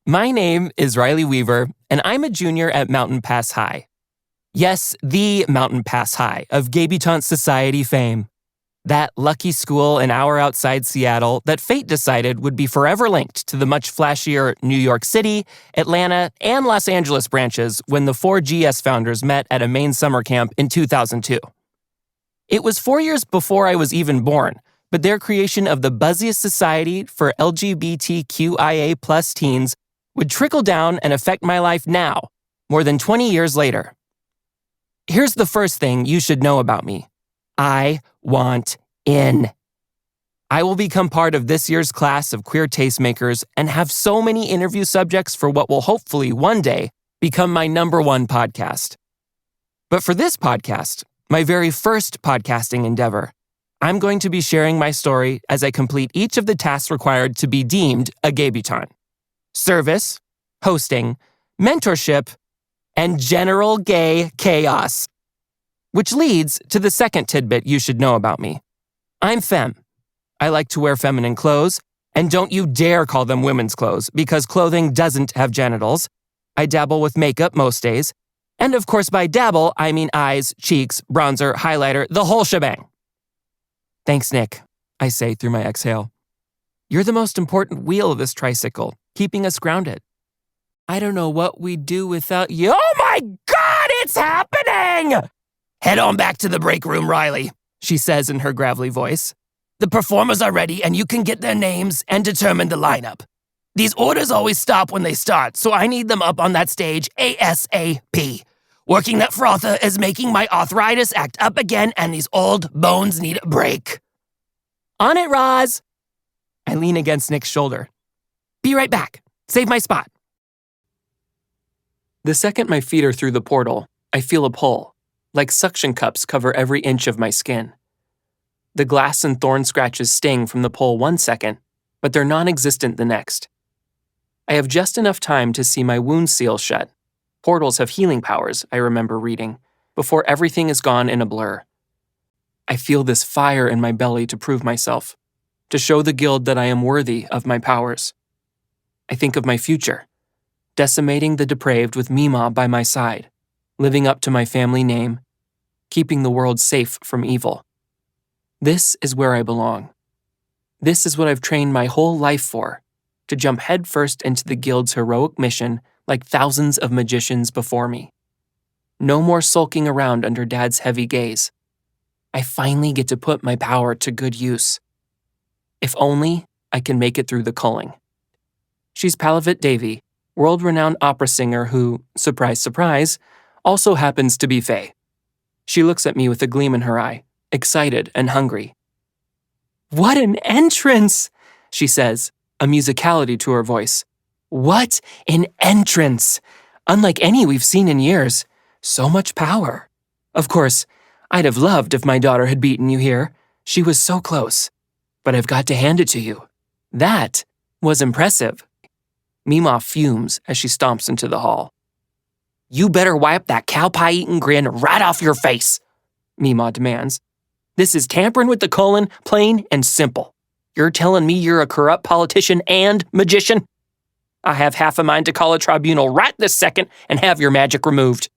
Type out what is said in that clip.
My name is Riley Weaver, and I'm a junior at Mountain Pass High. Yes, the Mountain Pass High of Gabutante Society fame. That lucky school an hour outside Seattle that fate decided would be forever linked to the much flashier New York City, Atlanta, and Los Angeles branches when the 4GS founders met at a Maine summer camp in 2002. It was 4 years before I was even born, but their creation of the buzziest society for LGBTQIA+ teens would trickle down and affect my life now, more than 20 years later. Here's the first thing you should know about me. I want in. I will become part of this year's class of queer tastemakers and have so many interview subjects for what will hopefully one day become my #1 podcast. But for this podcast, my very first podcasting endeavor, I'm going to be sharing my story as I complete each of the tasks required to be deemed a Gabutante. Service, hosting, mentorship, and general gay chaos. Which leads to the second tidbit you should know about me. I'm femme. I like to wear feminine clothes, and don't you dare call them women's clothes, because clothing doesn't have genitals. I dabble with makeup most days, and of course by dabble, I mean eyes, cheeks, bronzer, highlighter, the whole shebang. Thanks, Nick, I say through my exhale. You're the most important wheel of this tricycle, keeping us grounded. I don't know what we'd do without you. Oh my God, it's happening! Head on back to the break room, Riley, she says in her gravelly voice. The performers are ready and you can get their names and determine the lineup. These orders always stop when they start, so I need them up on that stage ASAP. Working that frother is making my arthritis act up again and these old bones need a break. On it, Roz. I lean against Nick's shoulder. Be right back. Save my spot. The second my feet are through the portal, I feel a pull. Like suction cups cover every inch of my skin. The glass and thorn scratches sting from the pull 1 second, but they're non-existent the next. I have just enough time to see my wound seal shut. Portals have healing powers, I remember reading, before everything is gone in a blur. I feel this fire in my belly to prove myself, to show the guild that I am worthy of my powers. I think of my future, decimating the depraved with Mima by my side, living up to my family name, keeping the world safe from evil. This is where I belong. This is what I've trained my whole life for, to jump headfirst into the guild's heroic mission like thousands of magicians before me. No more sulking around under Dad's heavy gaze. I finally get to put my power to good use. If only I can make it through the culling. She's Palavit Devi, world-renowned opera singer who, surprise, surprise, also happens to be Fae. She looks at me with a gleam in her eye, excited and hungry. What an entrance, she says, a musicality to her voice. What an entrance! Unlike any we've seen in years. So much power. Of course, I'd have loved if my daughter had beaten you here. She was so close. But I've got to hand it to you. That was impressive. Mima fumes as she stomps into the hall. You better wipe that cow pie-eating grin right off your face, Mima demands. This is tampering with the colon, plain and simple. You're telling me you're a corrupt politician and magician? I have half a mind to call a tribunal right this second and have your magic removed.